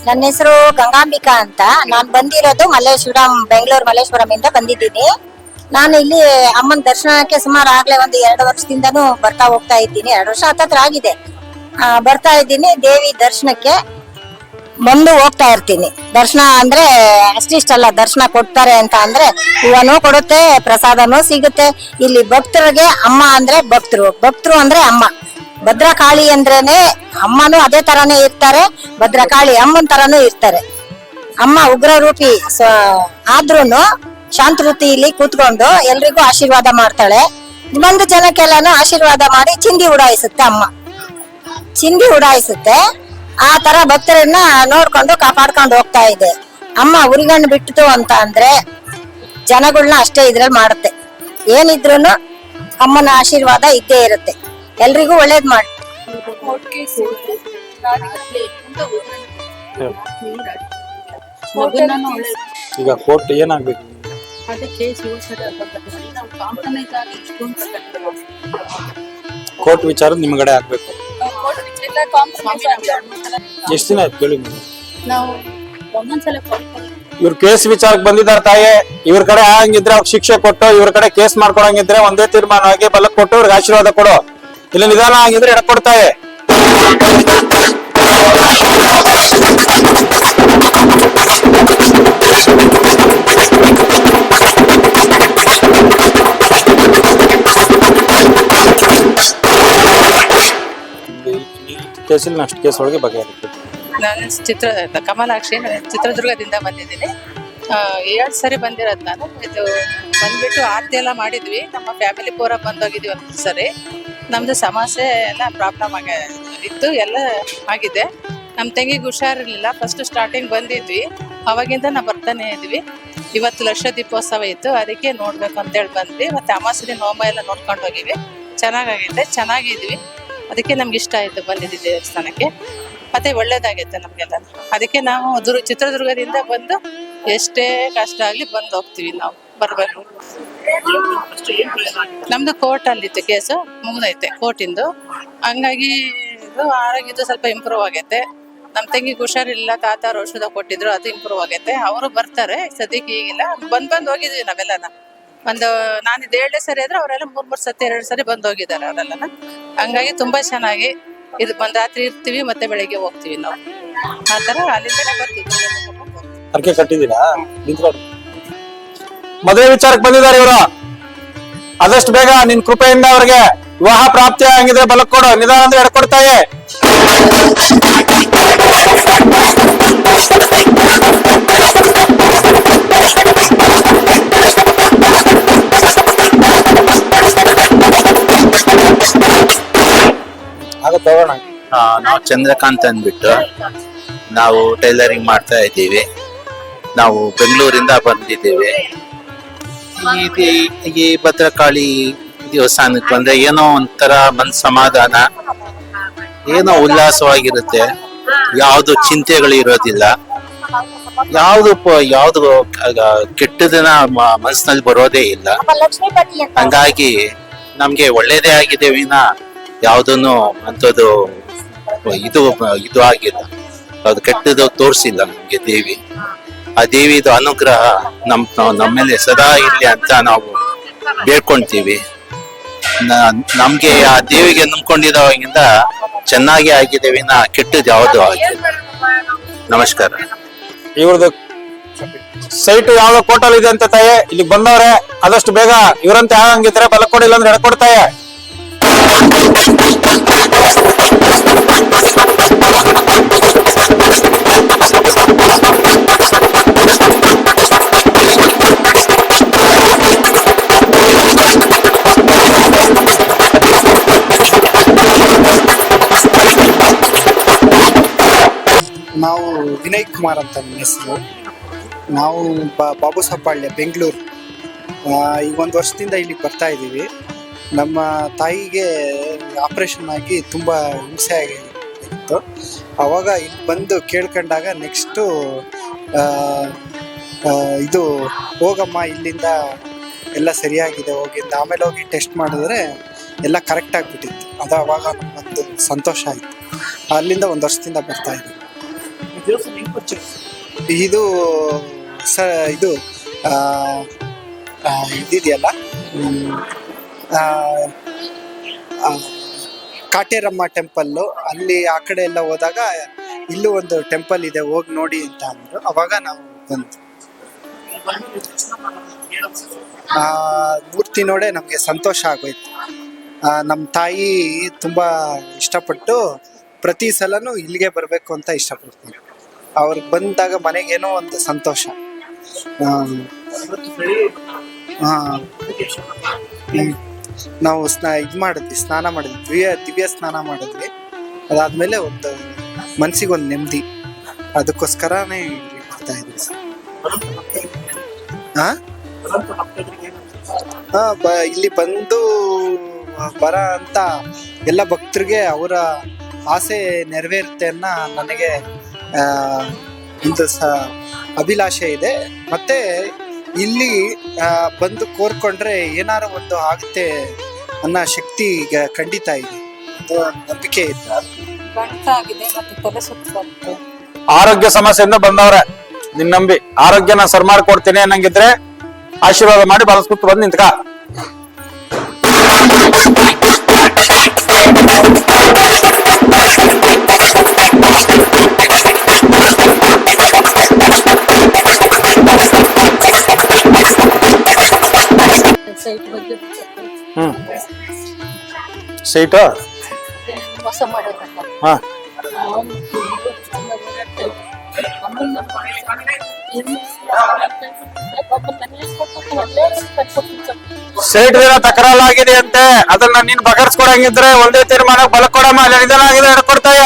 ನನ್ನ ಹೆಸರು ಗಂಗಾಂಬಿಕಾ ಅಂತ. ನಾನು ಬಂದಿರೋದು ಮಲ್ಲೇಶ್ವರಂ, ಬೆಂಗಳೂರು ಮಲ್ಲೇಶ್ವರಂ ಇಂದ ಬಂದಿದ್ದೀನಿ. ನಾನು ಇಲ್ಲಿ ಅಮ್ಮನ ದರ್ಶನಕ್ಕೆ ಸುಮಾರು ಆಗ್ಲೇ ಒಂದು 2 ವರ್ಷದಿಂದನೂ ಬರ್ತಾ ಹೋಗ್ತಾ ಇದ್ದೀನಿ. 2 ವರ್ಷ ಹತ್ತತ್ರ ಆಗಿದೆ. ಬರ್ತಾ ಇದ್ದೀನಿ ದೇವಿ ದರ್ಶನಕ್ಕೆ, ಬಂದು ಹೋಗ್ತಾ ಇರ್ತೀನಿ. ದರ್ಶನ ಅಂದ್ರೆ ಅಷ್ಟಿಷ್ಟಲ್ಲ, ದರ್ಶನ ಕೊಡ್ತಾರೆ ಅಂತ ಅಂದ್ರೆ ಹೂವನೂ ಕೊಡುತ್ತೆ, ಪ್ರಸಾದನೂ ಸಿಗುತ್ತೆ. ಇಲ್ಲಿ ಭಕ್ತರಿಗೆ ಅಮ್ಮ ಅಂದ್ರೆ ಭಕ್ತರು ಅಂದ್ರೆ ಅಮ್ಮ. ಭದ್ರಕಾಳಿ ಅಂದ್ರೇನೆ ಅಮ್ಮನೂ ಅದೇ ತರಾನೇ ಇರ್ತಾರೆ, ಭದ್ರಕಾಳಿ ಅಮ್ಮನ ತರಾನು ಇರ್ತಾರೆ. ಅಮ್ಮ ಉಗ್ರ ರೂಪಿ ಆದ್ರೂನು ಶಾಂತ ವೃತ್ತಿಯಲ್ಲಿ ಕೂತ್ಕೊಂಡು ಎಲ್ರಿಗೂ ಆಶೀರ್ವಾದ ಮಾಡ್ತಾಳೆ. ಬಂದು ಜನಕ್ಕೆಲ್ಲಾನು ಆಶೀರ್ವಾದ ಮಾಡಿ ಚಿಂದಿ ಉಡಾಯಿಸುತ್ತೆ ಅಮ್ಮ, ಚಿಂದಿ ಉಡಾಯಿಸುತ್ತೆ. ಆ ತರ ಭಕ್ತರನ್ನ ನೋಡ್ಕೊಂಡು ಕಾಪಾಡ್ಕೊಂಡು ಹೋಗ್ತಾ ಇದೆ ಅಮ್ಮ. ಉರಿಗಣ್ಣು ಬಿಟ್ಟಿತು ಅಂತ ಅಂದ್ರೆ ಜನಗಳನ್ನ ಅಷ್ಟೇ ಇದ್ರಲ್ಲಿ ಮಾಡುತ್ತೆ. ಏನಿದ್ರೂನು ಅಮ್ಮನ ಆಶೀರ್ವಾದ ಇದ್ದೇ ಇರುತ್ತೆ, ಎಲ್ರಿಗೂ ಒಳ್ಳೇದ್ ಮಾಡಿ. ಈಗ ಕೋರ್ಟ್ ಏನಾಗ್ಬೇಕು? ಕೋರ್ಟ್ ವಿಚಾರ ನಿಮ್ಗಡೆ ಆಗ್ಬೇಕು. ಎಷ್ಟು ದಿನ ಆಯ್ತು ಕೇಳಿ? ಇವ್ರ ಕೇಸ್ ವಿಚಾರಕ್ಕೆ ಬಂದಿದ್ದಾರೆ ತಾಯಿ. ಇವ್ರ ಕಡೆ ಹಂಗಿದ್ರೆ ಅವ್ರಿಗೆ ಶಿಕ್ಷೆ ಕೊಟ್ಟು, ಇವ್ರ ಕಡೆ ಕೇಸ್ ಮಾಡ್ಕೊಳಂಗಿದ್ರೆ ಒಂದೇ ತೀರ್ಮಾನವಾಗಿ ಬಲಕ್ ಕೊಟ್ಟು ಇವ್ರಿಗೆ ಆಶೀರ್ವಾದ ಕೊಡು. ಇಲ್ಲ ನಿಧಾನ ಆಗಿದ್ರೆ ಎಡಕೊಡ್ತಾಯಿ. ಕೇಸಿಲ್ ನೆಕ್ಸ್ಟ್ ಕೇಸ್ ಒಳಗೆ ಬಗೆಹರಿತು. ನಾನು ಕಮಲಾಕ್ಷಿ, ಚಿತ್ರದುರ್ಗದಿಂದ ಬಂದಿದ್ದೀನಿ. 2 ಸರಿ ಬಂದಿರೋದು ನಾನು. ಇದು ಬಂದ್ಬಿಟ್ಟು ಆರತಿ ಎಲ್ಲ ಮಾಡಿದ್ವಿ, ನಮ್ಮ ಫ್ಯಾಮಿಲಿ ಪೂರ ಬಂದೋಗಿದ್ವಿ. ಒಂದು ಸರಿ ನಮ್ದು ಸಮಸ್ಯೆ ಎಲ್ಲ ಪ್ರಾಬ್ಲಮ್ ಇತ್ತು, ಎಲ್ಲ ಆಗಿದೆ. ನಮ್ಮ ತಂಗಿಗೆ ಹುಷಾರಿರ್ಲಿಲ್ಲ, ಫಸ್ಟ್ ಸ್ಟಾರ್ಟಿಂಗ್ ಬಂದಿದ್ವಿ, ಅವಾಗಿಂದ ನಾವು ಬರ್ತಾನೆ ಇದ್ವಿ. ಇವತ್ತು ಲಕ್ಷ ದೀಪೋತ್ಸವ ಇತ್ತು, ಅದಕ್ಕೆ ನೋಡ್ಬೇಕು ಅಂತೇಳಿ ಬಂದ್ವಿ. ಮತ್ತೆ ಅಮಾವಾಸ್ಯೆ ಹೋಮ ಎಲ್ಲ ನೋಡ್ಕೊಂಡು ಹೋಗಿವಿ, ಚೆನ್ನಾಗಾಗಿದೆ, ಚೆನ್ನಾಗಿದ್ವಿ. ಅದಕ್ಕೆ ನಮ್ಗೆ ಇಷ್ಟ ಆಯ್ತು ಬಂದಿದ್ದೀವಿ ದೇವಸ್ಥಾನಕ್ಕೆ. ಮತ್ತೆ ಒಳ್ಳೇದಾಗೈತೆ ನಮ್ಗೆಲ್ಲ. ಅದಕ್ಕೆ ನಾವು ಚಿತ್ರದುರ್ಗದಿಂದ ಬಂದು ಎಷ್ಟೇ ಕಷ್ಟ ಆಗ್ಲಿ ಬಂದು ಹೋಗ್ತೀವಿ, ನಾವು ಬರ್ಬೇಕು. ನಮ್ದು ಕೋರ್ಟ್ ಅಲ್ಲಿತ್ತು, ಕೇಸು ಮುಗ್ದೈತೆ ಕೋರ್ಟಿಂದು. ಹಂಗಾಗಿ ಇದು ಆರೋಗ್ಯದ್ದು ಸ್ವಲ್ಪ ಇಂಪ್ರೂವ್ ಆಗೈತೆ. ನಮ್ಮ ತಂಗಿಗೆ ಹುಷಾರಿಲ್ಲ, ತಾತ ಔಷಧ ಕೊಟ್ಟಿದ್ರು, ಅದು ಇಂಪ್ರೂವ್ ಆಗೈತೆ. ಅವರು ಬರ್ತಾರೆ, ಸದ್ಯಕ್ಕೆ ಈಗಿಲ್ಲ. ಬಂದು ಹೋಗಿದ್ವಿ ನಾವೆಲ್ಲನ. ನಾನು ಇದು 2 ಸರಿ ಆದ್ರೆ ಅವರೆಲ್ಲ 3 ಸತಿ 2 ಸರಿ ಬಂದು ಹೋಗಿದ್ದಾರೆ ಅವರೆಲ್ಲನ. ಹಂಗಾಗಿ ತುಂಬಾ ಚೆನ್ನಾಗಿ ಇದು ರಾತ್ರಿ ಇರ್ತೀವಿ, ಮತ್ತೆ ಬೆಳಿಗ್ಗೆ ಹೋಗ್ತೀವಿ ನಾವು. ಆ ತರ ಅಲ್ಲಿಂದನೇ ಬರ್ತೀವಿ. ಅರ್ಕೆ ಕಟ್ಟಿದೀರಾ? ಮದುವೆ ವಿಚಾರಕ್ಕೆ ಬಂದಿದ್ದಾರೆ ಇವರು. ಆದಷ್ಟು ಬೇಗ ನಿನ್ ಕೃಪೆಯಿಂದ ಅವ್ರಿಗೆ ವಿವಾಹ ಪ್ರಾಪ್ತಿ ಹಂಗಿದ್ರೆ ಬಲಕ್ ಕೊಡು, ನಿಧಾನ ಅಂದ್ರೆ ಎಡ್ಕೊಡ್ತಾಯಿ. ನಾವು ಚಂದ್ರಕಾಂತ್ ಅಂದ್ಬಿಟ್ಟು ನಾವು ಟೈಲರಿಂಗ್ ಮಾಡ್ತಾ ಇದ್ದೀವಿ. ನಾವು ಬೆಂಗಳೂರಿಂದ ಬಂದಿದ್ದೇವೆ. ಈ ಭದ್ರಕಾಳಿ ದೇವಸ್ಥಾನಕ್ಕೆ ಬಂದ್ರೆ ಏನೋ ಒಂಥರ ಮನ್ ಸಮಾಧಾನ, ಏನೋ ಉಲ್ಲಾಸವಾಗಿರುತ್ತೆ. ಯಾವ್ದು ಚಿಂತೆಗಳು ಇರೋದಿಲ್ಲ, ಯಾವ್ದು ಕೆಟ್ಟದನ್ನ ಮನಸ್ಸಿನಲ್ಲಿ ಬರೋದೇ ಇಲ್ಲ. ಹಂಗಾಗಿ ನಮ್ಗೆ ಒಳ್ಳೇದೇ ಆಗಿದೆ ವಿನ ಯಾವ್ದನ್ನು ಅಂಥದ್ದು ಇದು ಆಗಿಲ್ಲ, ಅದು ಕೆಟ್ಟದ್ದು ತೋರಿಸಿಲ್ಲ ನಮ್ಗೆ ದೇವಿ. ಆ ದೇವಿದು ಅನುಗ್ರಹ ನಮ್ಮ ಮೇಲೆ ಸದಾ ಇರ್ಲಿ ಅಂತ ನಾವು ಬೇಡ್ಕೊಂತೀವಿ. ನಮ್ಗೆ ಆ ದೇವಿಗೆ ನಂಬ್ಕೊಂಡಿರೋವಾಗಿಂದ ಚೆನ್ನಾಗಿ ಆಗಿದೆ ವಿನ ಕೆಟ್ಟದ್ದು ಯಾವ್ದು ಆಗಿಲ್ಲ. ನಮಸ್ಕಾರ. ಇವ್ರದ್ದು ಸೈಟ್ ಯಾವ್ದೋ ಕೋಟಲ್ ಇದೆ ಅಂತ ತಾಯಿ, ಇಲ್ಲಿಗೆ ಬಂದವ್ರೆ. ಆದಷ್ಟು ಬೇಗ ಇವ್ರಂತ ಹಂಗಿದ್ರೆ ಬಲಕ್ ಕೊಡಿಲ್ಲ ಅಂದ್ರೆ ಎಡ್ಕೊಡ್ತಾಯ. ನಾವು ವಿನಯ್ ಕುಮಾರ್ ಅಂತ ನನ್ನ ಹೆಸರು. ನಾವು ಬಾಬು ಸಬ್ಬಾಳ್ಯ, ಬೆಂಗಳೂರು. ಈಗ 1 ವರ್ಷದಿಂದ ಇಲ್ಲಿಗೆ ಬರ್ತಾ ಇದ್ದೀವಿ. ನಮ್ಮ ತಾಯಿಗೆ ಆಪ್ರೇಷನ್ ಆಗಿ ತುಂಬ ಹಿಂಸೆ ಆಗಿತ್ತು. ಆವಾಗ ಇಲ್ಲಿ ಬಂದು ಕೇಳ್ಕೊಂಡಾಗ ನೆಕ್ಸ್ಟು ಇದು ಹೋಗಮ್ಮ ಇಲ್ಲಿಂದ ಎಲ್ಲ ಸರಿಯಾಗಿದೆ ಹೋಗಿದ್ದು. ಆಮೇಲೆ ಹೋಗಿ ಟೆಸ್ಟ್ ಮಾಡಿದ್ರೆ ಎಲ್ಲ ಕರೆಕ್ಟ್ ಆಗಿಬಿಟ್ಟಿತ್ತು. ಅದು ಅವಾಗ ನಮ್ಮೊಂದು ಸಂತೋಷ ಆಯಿತು. ಅಲ್ಲಿಂದ 1 ವರ್ಷದಿಂದ ಬರ್ತಾ ಇದ್ದೀವಿ. ಇದು ಇದು ಆ, ಇದಿದೆಯಲ್ಲ ಆ, ಆ, ಕಾಟೇರಮ್ಮ ಟೆಂಪಲ್ಲು ಅಲ್ಲಿ ಆ ಕಡೆ ಎಲ್ಲ ಹೋದಾಗ ಇಲ್ಲೂ ಒಂದು ಟೆಂಪಲ್ ಇದೆ, ಹೋಗಿ ನೋಡಿ ಅಂತ ಅಂದ್ರು. ಅವಾಗ ನಾವು ಬಂದ್ವಿ. ಮೂರ್ತಿ ನೋಡೇ ನಮಗೆ ಸಂತೋಷ ಆಗೋಯ್ತು. ನಮ್ಮ ತಾಯಿ ತುಂಬಾ ಇಷ್ಟಪಟ್ಟು ಪ್ರತಿ ಸಲನೂ ಇಲ್ಲಿಗೆ ಬರಬೇಕು ಅಂತ ಇಷ್ಟಪಡ್ತಾರೆ. ಅವ್ರಿಗೆ ಬಂದಾಗ ಮನೆಗೇನೋ ಒಂದು ಸಂತೋಷ. ನಾವು ಇದು ಮಾಡಿದ್ವಿ, ಸ್ನಾನ ಮಾಡಿದ್ವಿ, ದಿವ್ಯ ಸ್ನಾನ ಮಾಡಿದ್ವಿ. ಅದಾದ್ಮೇಲೆ ಒಂದು ಮನ್ಸಿಗೊಂದು ನೆಮ್ಮದಿ, ಅದಕ್ಕೋಸ್ಕರನೇ ಇಲ್ಲಿ ಬರ್ತಾ ಇದ್ವಿ ಸರ್. ಇಲ್ಲಿ ಬಂದು ಬರ ಅಂತ ಎಲ್ಲ ಭಕ್ತರಿಗೆ ಅವರ ಆಸೆ ನೆರವೇರುತ್ತೆ ಅನ್ನೋ ನನಗೆ ಒಂದು ಅಭಿಲಾಷೆ ಇದೆ. ಮತ್ತೆ ಇಲ್ಲಿ ಬಂದು ಕೋರ್ಕೊಂಡ್ರೆ ಏನಾರು ಒಂದು ಆಗುತ್ತೆ ಅನ್ನೋ ಶಕ್ತಿ ಈಗ ಖಂಡಿತ ಇದೆ, ನಂಬಿಕೆ ಇದೆ. ಆರೋಗ್ಯ ಸಮಸ್ಯೆಯಿಂದ ಬಂದವ್ರೆ, ನಿನ್ ನಂಬಿ ಆರೋಗ್ಯನ ಸರ್ ಮಾಡ್ಕೊಡ್ತೀನಿ ಅನ್ನಂಗಿದ್ರೆ ಆಶೀರ್ವಾದ ಮಾಡಿ ಬಳಸ್ಕೊಟ್ಟು ಬಂದು ನಿಂತ್ಕ. ಸೈಟ್ ಹಾ ಸೈಟ್ ತಕರಾಲಾಗಿದೆ ಅಂತೆ, ಅದನ್ನ ನೀನ್ ಬಗೆಹರಿಸ್ಕೊಡಂಗಿದ್ರೆ ಒಂದೇ ತೀರ್ಮಾನ ಬಲ ಕೊಡಮ್ಮ. ಅಲ್ಲಿ ನಿಧಾನ ಆಗಿದೆ ಹಿಡ್ಕೊಡ್ತಾಯ.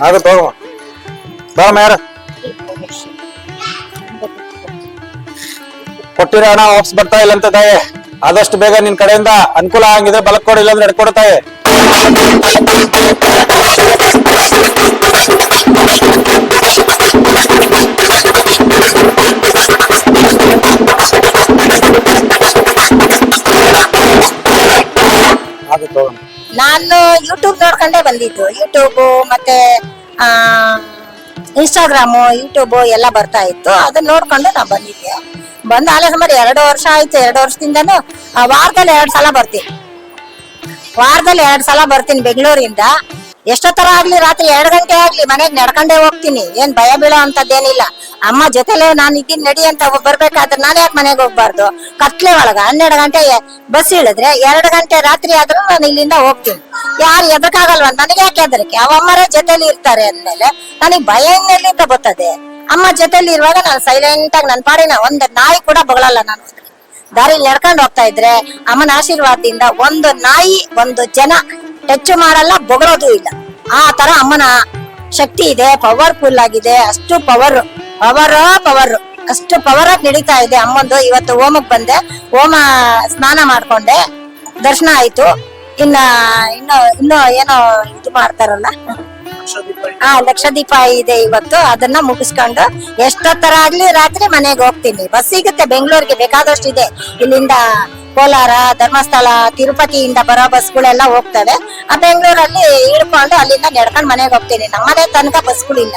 ಆಗುತ್ತೆ ಹೋಗಮ್ಮ, ಬರಮ್ಮ. ಯಾರು ಕೊಟ್ಟಿರೋ ಹಣ ವಾಪಸ್ ಬರ್ತಾ ಇಲ್ಲ ಅಂತ ತಾಯಿ, ಆದಷ್ಟು ಬೇಗ ನಿನ್ ಕಡೆಯಿಂದ ಅನುಕೂಲ ಆಗಿದ್ರೆ ಬಲಕ್ ಕೊಡಿ, ಇಲ್ಲಾಂದ್ರೆ ಎಡ್ಕೊಡ್ತಾಯಿ. ನಾನು ಯೂಟ್ಯೂಬ್ ನೋಡ್ಕೊಂಡೇ ಬಂದಿದ್ದು. ಯೂಟ್ಯೂಬ್ ಮತ್ತೆ ಇನ್ಸ್ಟಾಗ್ರಾಮು, ಯೂಟ್ಯೂಬ್ ಎಲ್ಲ ಬರ್ತಾ ಇತ್ತು. ಅದನ್ನ ನೋಡ್ಕೊಂಡು ನಾವು ಬಂದಿದ್ದೆ. ಬಂದು ಆಲೇ ಸುಮಾರು 2 ವರ್ಷ ಆಯ್ತು. 2 ವರ್ಷದಿಂದನೂ ವಾರದಲ್ಲಿ 2 ಸಲ ಬರ್ತೀನಿ. ಬೆಂಗಳೂರಿಂದ. ಎಷ್ಟೊತ್ತರ ಆಗ್ಲಿ, ರಾತ್ರಿ 2 ಗಂಟೆ ಆಗ್ಲಿ ಮನೆಗ್ ನಡ್ಕೊಂಡೇ ಹೋಗ್ತೀನಿ. ಏನ್ ಭಯ ಬೀಳೋ ಅಂತದ್ದೇನಿಲ್ಲ. ಅಮ್ಮ ಜೊತೆಲೆ ನಾನು ಇದ್ದೀನಿ ನಡಿ ಅಂತ ಬರ್ಬೇಕಾದ್ರೆ ನಾನು ಯಾಕೆ ಮನೆಗೆ ಹೋಗ್ಬಾರ್ದು? ಕತ್ಲೆ ಒಳಗ 12 ಗಂಟೆ ಬಸ್ ಇಳಿದ್ರೆ 2 ಗಂಟೆ ರಾತ್ರಿ ಆದ್ರೂ ನಾನು ಇಲ್ಲಿಂದ ಹೋಗ್ತೀನಿ. ಯಾರು ಎದಕ್ಕಾಗಲ್ವ? ನನಗೆ ಯಾಕೆ ಹೆದರಿಕೆ? ಅವಮ್ಮರೇ ಜೊತೆಲಿ ಇರ್ತಾರೆ ಅಂದ್ಮೇಲೆ ನನಗ್ ಭಯ ಎಲ್ಲಿಂದ ಬರ್ತದೆ? ಅಮ್ಮ ಜೊತೆಲಿ ಇರುವಾಗ ನಾನು ಸೈಲೆಂಟ್ ಆಗಿ ನನ್ನ ಪಾಡಿನ ಒಂದು ನಾಯಿ ಕೂಡ ಬಗಳಲ್ಲ. ನಾನು ದಾರಿಲಿ ನಡ್ಕೊಂಡು ಹೋಗ್ತಾ ಇದ್ರೆ ಅಮ್ಮನ ಆಶೀರ್ವಾದದಿಂದ ಒಂದು ನಾಯಿ ಒಂದು ಜನ ಟಚ್ ಮಾಡಲ್ಲ, ಬೊಗಳೋದು ಇಲ್ಲ. ಆ ತರ ಅಮ್ಮನ ಶಕ್ತಿ ಇದೆ, ಪವರ್ಫುಲ್ ಆಗಿದೆ. ಅಷ್ಟು ಪವರ್ ಅಷ್ಟು ಪವರ್ ಆಗಿ ನಡೀತಾ ಇದೆ ಅಮ್ಮಂದು. ಇವತ್ತು ಹೋಮಕ್ ಬಂದೆ, ಹೋಮ ಸ್ನಾನ ಮಾಡ್ಕೊಂಡೆ, ದರ್ಶನ ಆಯ್ತು. ಇನ್ನು ಏನೋ ಇದು ಮಾಡ್ತಾರಲ್ಲ, ಲಕ್ಷ ದೀಪ ಇದೆ ಇವತ್ತು. ಅದನ್ನ ಮುಗಿಸ್ಕೊಂಡು ಎಷ್ಟೊತ್ತರ ಆಗ್ಲಿ ರಾತ್ರಿ ಮನೆಗೆ ಹೋಗ್ತೀನಿ. ಬಸ್ ಸಿಗುತ್ತೆ ಬೆಂಗಳೂರಿಗೆ, ಬೇಕಾದಷ್ಟು ಇದೆ. ಇಲ್ಲಿಂದ ಕೋಲಾರ, ಧರ್ಮಸ್ಥಳ, ತಿರುಪತಿಯಿಂದ ಬರೋ ಬಸ್ಗಳೆಲ್ಲ ಹೋಗ್ತವೆ. ಆ ಬೆಂಗಳೂರಲ್ಲಿ ಇಳ್ಕೊಂಡು ಅಲ್ಲಿಂದ ನಡ್ಕೊಂಡು ಮನೆಗೆ ಹೋಗ್ತೀನಿ. ನಮ್ಮನೆ ತನಕ ಬಸ್ಗಳಿಲ್ಲ,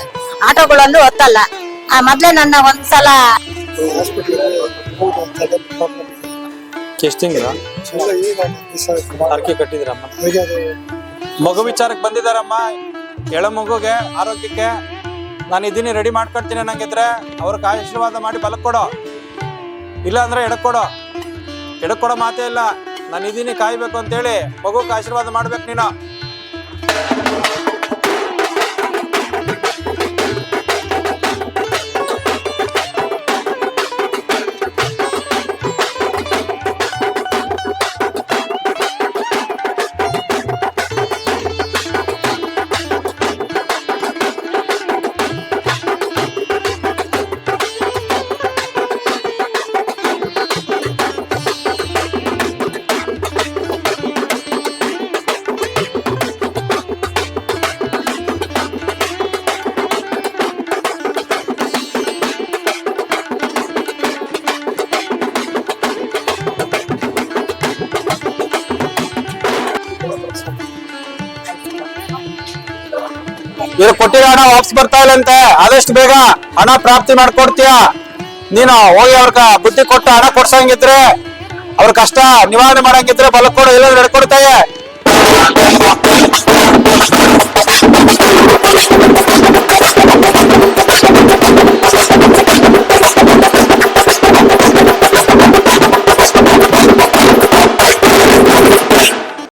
ಆಟೋಗಳಲ್ಲೂ ಹೊತ್ತಲ್ಲ. ಮೊದ್ಲೇ ನನ್ನ ಒಂದ್ಸಲ ಕಟ್ಟಿದ್ರಮ್ಮ, ಮಗು ವಿಚಾರಕ್ಕೆ ಬಂದಿದಾರಮ್ಮ. ಎಳ ಮಗುಗೆ ಆರೋಗ್ಯಕ್ಕೆ ನಾನು ಇದೀನಿ, ರೆಡಿ ಮಾಡ್ಕೊಡ್ತೀನಿ ಅನ್ನಂಗಿದ್ರೆ ಅವ್ರಿಗೆ ಆಶೀರ್ವಾದ ಮಾಡಿ ಬಲಕ್ ಕೊಡೋ, ಇಲ್ಲ ಅಂದ್ರೆ ಎಡಕ್ಕೊಡೋ ಮಾತೇ ಇಲ್ಲ. ನಾನು ಇದೀನಿ, ಕಾಯ್ಬೇಕು ಅಂತೇಳಿ ಮಗುಗೆ ಆಶೀರ್ವಾದ ಮಾಡ್ಬೇಕು ನೀನು. ಇದು ಕೊಟ್ಟಿರೋ ಹಣ ವಾಪಸ್ ಬರ್ತಾ ಇಲ್ಲ ಅಂತೆ, ಆದಷ್ಟು ಬೇಗ ಹಣ ಪ್ರಾಪ್ತಿ ಮಾಡ್ಕೊಡ್ತೀಯ ನೀನು. ಹೋಗಿ ಅವ್ರ ಬುದ್ಧಿ ಕೊಟ್ಟು ಹಣ ಕೊಡ್ಸಂಗಿದ್ರೆ, ಅವ್ರ ಕಷ್ಟ ನಿವಾರಣೆ ಮಾಡಂಗಿದ್ರೆ ಬಲಕ್ ಕೊಡು, ಇಲ್ಲ ನಡ್ಕೊಡ್ತಾಯ.